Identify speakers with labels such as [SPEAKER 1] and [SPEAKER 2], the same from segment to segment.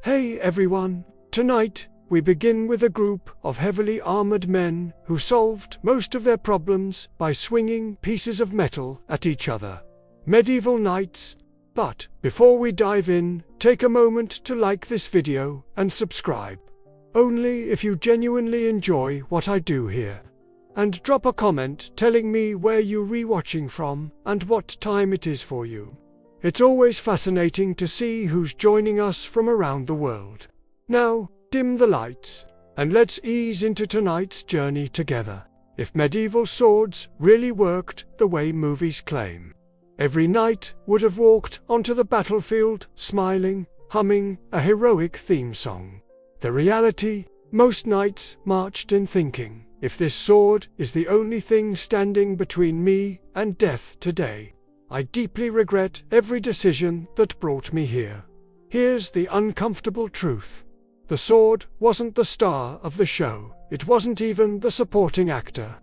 [SPEAKER 1] Hey everyone, tonight we begin with a group of heavily armored men who solved most of their problems by swinging pieces of metal at each other. Medieval knights. But before we dive in, take a moment to like this video and subscribe. Only if you genuinely enjoy what I do here. And drop a comment telling me where you're rewatching from and what time it is for you. It's always fascinating to see who's joining us from around the world. Now, dim the lights, and let's ease into tonight's journey together. If medieval swords really worked the way movies claim, every knight would have walked onto the battlefield smiling, humming a heroic theme song. The reality, most knights marched in thinking, if this sword is the only thing standing between me and death today, I deeply regret every decision that brought me here. Here's the uncomfortable truth. The sword wasn't the star of the show, it wasn't even the supporting actor.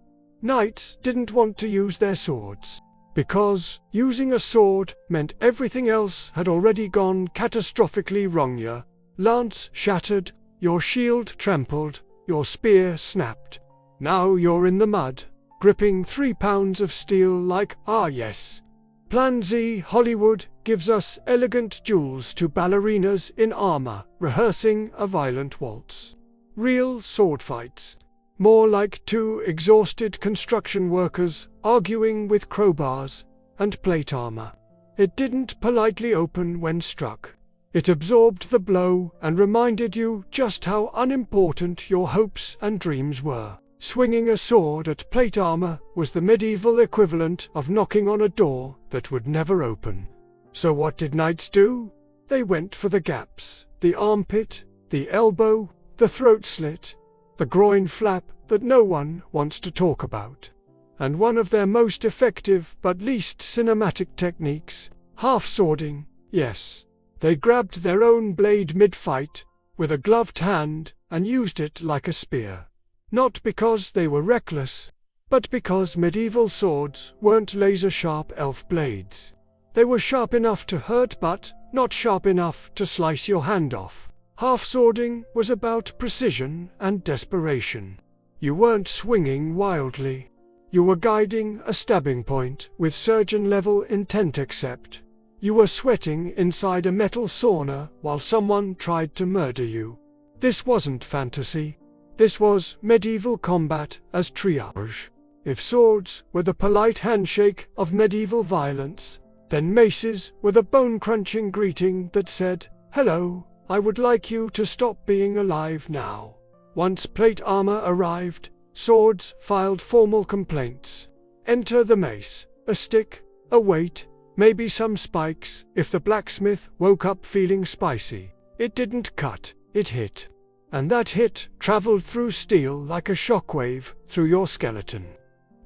[SPEAKER 1] Knights didn't want to use their swords, because using a sword meant everything else had already gone catastrophically wrong. Your lance shattered, your shield trampled, your spear snapped. Now you're in the mud, gripping 3 pounds of steel like, yes. Plan Z Hollywood gives us elegant duels to ballerinas in armor, rehearsing a violent waltz. Real sword fights. More like 2 exhausted construction workers arguing with crowbars and plate armor. It didn't politely open when struck. It absorbed the blow and reminded you just how unimportant your hopes and dreams were. Swinging a sword at plate armor was the medieval equivalent of knocking on a door that would never open. So what did knights do? They went for the gaps, the armpit, the elbow, the throat slit, the groin flap that no one wants to talk about. And one of their most effective but least cinematic techniques, half-swording, yes. They grabbed their own blade mid-fight, with a gloved hand, and used it like a spear. Not because they were reckless, but because medieval swords weren't laser-sharp elf blades. They were sharp enough to hurt but not sharp enough to slice your hand off. Half-swording was about precision and desperation. You weren't swinging wildly. You were guiding a stabbing point with surgeon-level intent, except you were sweating inside a metal sauna while someone tried to murder you. This wasn't fantasy. This was medieval combat as triage. If swords were the polite handshake of medieval violence, then maces were the bone-crunching greeting that said, "Hello, I would like you to stop being alive now." Once plate armor arrived, swords filed formal complaints. Enter the mace, a stick, a weight, maybe some spikes. If the blacksmith woke up feeling spicy, it didn't cut, it hit. And that hit traveled through steel like a shockwave through your skeleton.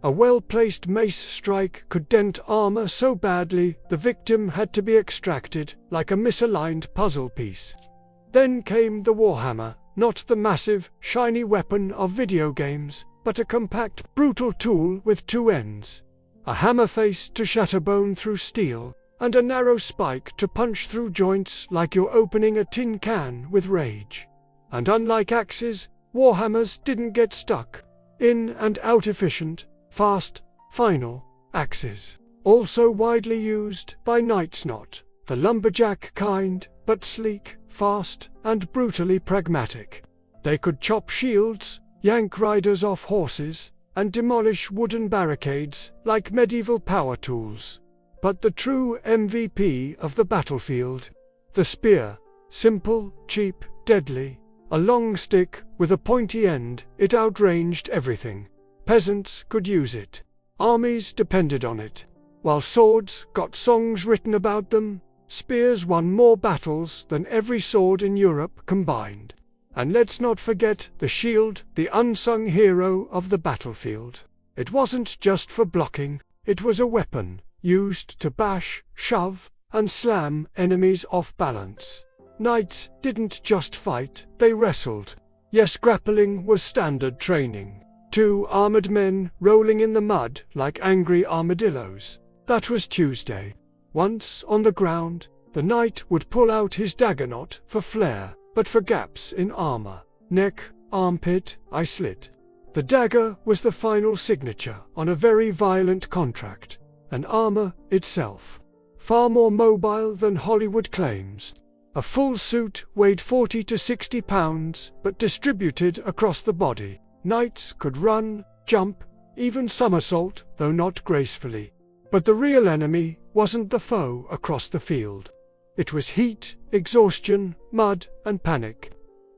[SPEAKER 1] A well-placed mace strike could dent armor so badly the victim had to be extracted like a misaligned puzzle piece. Then came the warhammer, not the massive, shiny weapon of video games, but a compact, brutal tool with 2 ends. A hammer face to shatter bone through steel, and a narrow spike to punch through joints like you're opening a tin can with rage. And unlike axes, warhammers didn't get stuck. In and out efficient, fast, final, axes. Also widely used by knights, not the lumberjack kind, but sleek, fast, and brutally pragmatic. They could chop shields, yank riders off horses, and demolish wooden barricades like medieval power tools. But the true MVP of the battlefield, the spear, simple, cheap, deadly. A long stick with a pointy end, it outranged everything. Peasants could use it. Armies depended on it. While swords got songs written about them, spears won more battles than every sword in Europe combined. And let's not forget the shield, the unsung hero of the battlefield. It wasn't just for blocking, it was a weapon, used to bash, shove, and slam enemies off balance. Knights didn't just fight, they wrestled. Yes, grappling was standard training. 2 armored men rolling in the mud like angry armadillos. That was Tuesday. Once on the ground, the knight would pull out his dagger not for flair, but for gaps in armor, neck, armpit, eye slit. The dagger was the final signature on a very violent contract, and armor itself, far more mobile than Hollywood claims. A full suit weighed 40 to 60 pounds, but distributed across the body. Knights could run, jump, even somersault, though not gracefully. But the real enemy wasn't the foe across the field. It was heat, exhaustion, mud, and panic.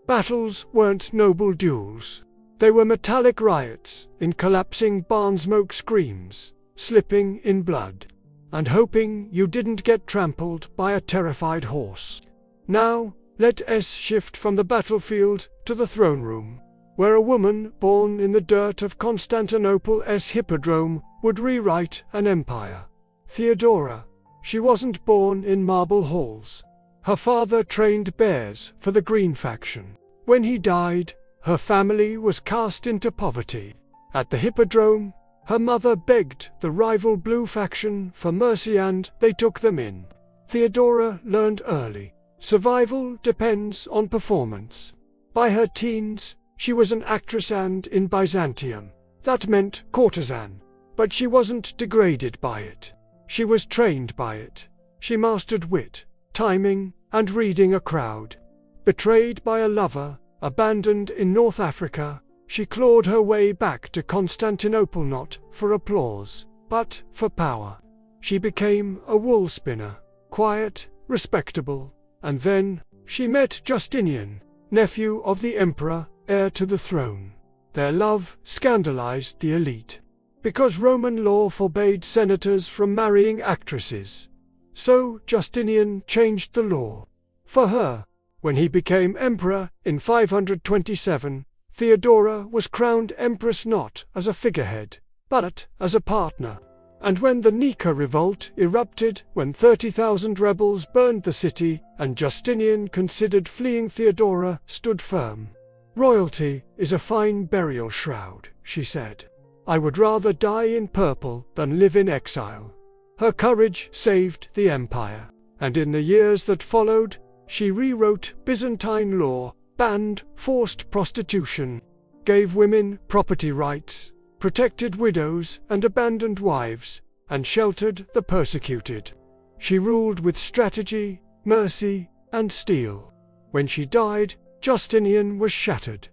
[SPEAKER 1] Battles weren't noble duels. They were metallic riots in collapsing barn smoke screams, slipping in blood, and hoping you didn't get trampled by a terrified horse. Now, let us shift from the battlefield to the throne room, where a woman born in the dirt of Constantinople's hippodrome would rewrite an empire. Theodora. She wasn't born in marble halls. Her father trained bears for the Green faction. When he died, her family was cast into poverty. At the hippodrome, her mother begged the rival Blue faction for mercy and they took them in. Theodora learned early. Survival depends on performance. By her teens, she was an actress and in Byzantium. That meant courtesan. But she wasn't degraded by it. She was trained by it. She mastered wit, timing, and reading a crowd. Betrayed by a lover, abandoned in North Africa, she clawed her way back to Constantinople not for applause, but for power. She became a wool spinner, quiet, respectable, and then she met Justinian, nephew of the emperor, heir to the throne. Their love scandalized the elite, because Roman law forbade senators from marrying actresses. So Justinian changed the law. For her, when he became emperor in 527, Theodora was crowned empress not as a figurehead, but as a partner. And when the Nika revolt erupted, when 30,000 rebels burned the city, and Justinian considered fleeing, Theodora stood firm. "Royalty is a fine burial shroud," she said. "I would rather die in purple than live in exile." Her courage saved the empire, and in the years that followed, she rewrote Byzantine law, banned forced prostitution, gave women property rights, protected widows and abandoned wives, and sheltered the persecuted. She ruled with strategy, mercy, and steel. When she died, Justinian was shattered.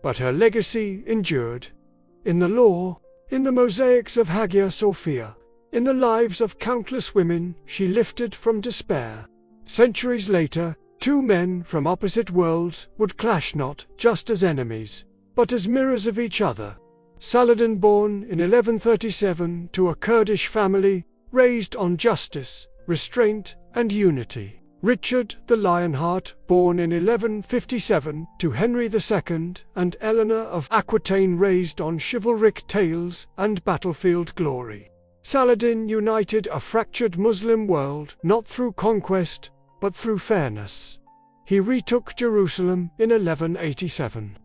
[SPEAKER 1] But her legacy endured. In the law, in the mosaics of Hagia Sophia, in the lives of countless women she lifted from despair. Centuries later, two men from opposite worlds would clash not just as enemies, but as mirrors of each other. Saladin, born in 1137 to a Kurdish family, raised on justice, restraint, and unity. Richard the Lionheart, born in 1157 to Henry II and Eleanor of Aquitaine, raised on chivalric tales and battlefield glory. Saladin united a fractured Muslim world not through conquest, but through fairness. He retook Jerusalem in 1187.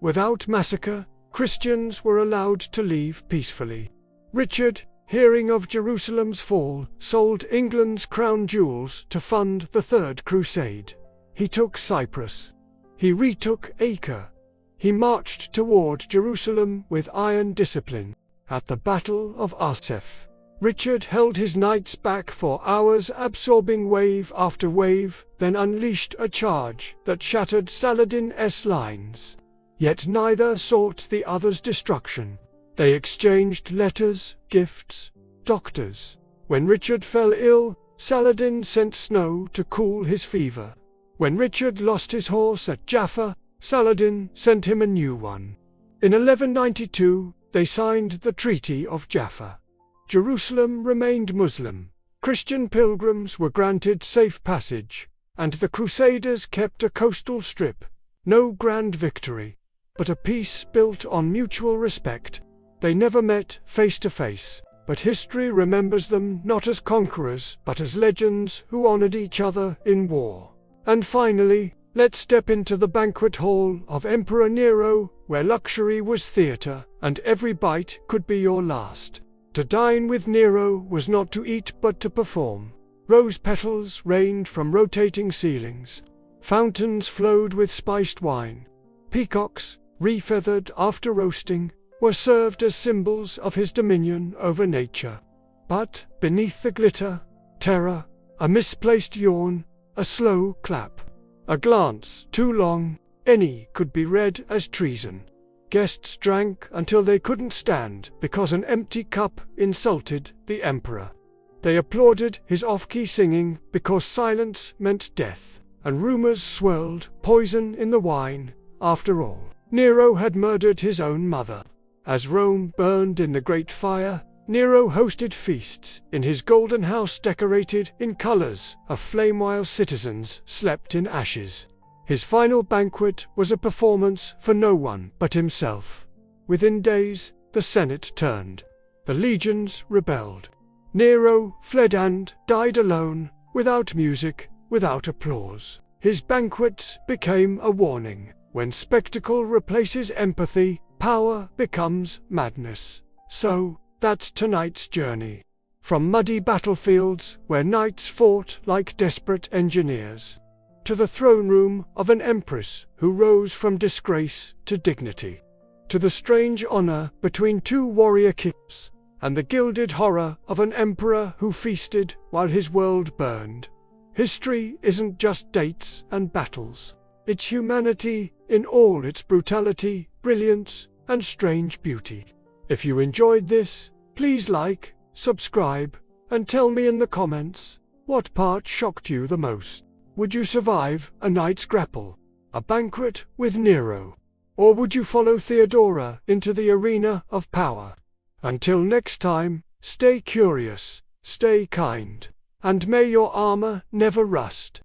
[SPEAKER 1] Without massacre, Christians were allowed to leave peacefully. Richard, hearing of Jerusalem's fall, sold England's crown jewels to fund the Third Crusade. He took Cyprus. He retook Acre. He marched toward Jerusalem with iron discipline. At the Battle of Arsef, Richard held his knights back for hours, absorbing wave after wave, then unleashed a charge that shattered Saladin's lines. Yet neither sought the other's destruction. They exchanged letters, gifts, doctors. When Richard fell ill, Saladin sent snow to cool his fever. When Richard lost his horse at Jaffa, Saladin sent him a new one. In 1192, they signed the Treaty of Jaffa. Jerusalem remained Muslim. Christian pilgrims were granted safe passage, and the Crusaders kept a coastal strip. No grand victory, but a peace built on mutual respect. They never met face to face, but history remembers them not as conquerors, but as legends who honored each other in war. And finally, let's step into the banquet hall of Emperor Nero, where luxury was theater, and every bite could be your last. To dine with Nero was not to eat but to perform. Rose petals rained from rotating ceilings. Fountains flowed with spiced wine. Peacocks, refeathered after roasting, were served as symbols of his dominion over nature. But, beneath the glitter, terror, a misplaced yawn, a slow clap, a glance too long, any could be read as treason. Guests drank until they couldn't stand because an empty cup insulted the emperor. They applauded his off-key singing because silence meant death, and rumors swirled, poison in the wine. After all, Nero had murdered his own mother. As Rome burned in the Great Fire, Nero hosted feasts in his golden house decorated in colors of flame while citizens slept in ashes. His final banquet was a performance for no one but himself. Within days, the Senate turned. The legions rebelled. Nero fled and died alone, without music, without applause. His banquet became a warning. When spectacle replaces empathy, power becomes madness. So, that's tonight's journey. From muddy battlefields where knights fought like desperate engineers, to the throne room of an empress who rose from disgrace to dignity, to the strange honor between two warrior kings, and the gilded horror of an emperor who feasted while his world burned. History isn't just dates and battles. It's humanity in all its brutality, brilliance, and strange beauty. If you enjoyed this, please like, subscribe, and tell me in the comments, what part shocked you the most? Would you survive a night's grapple, a banquet with Nero? Or would you follow Theodora into the arena of power? Until next time, stay curious, stay kind, and may your armor never rust.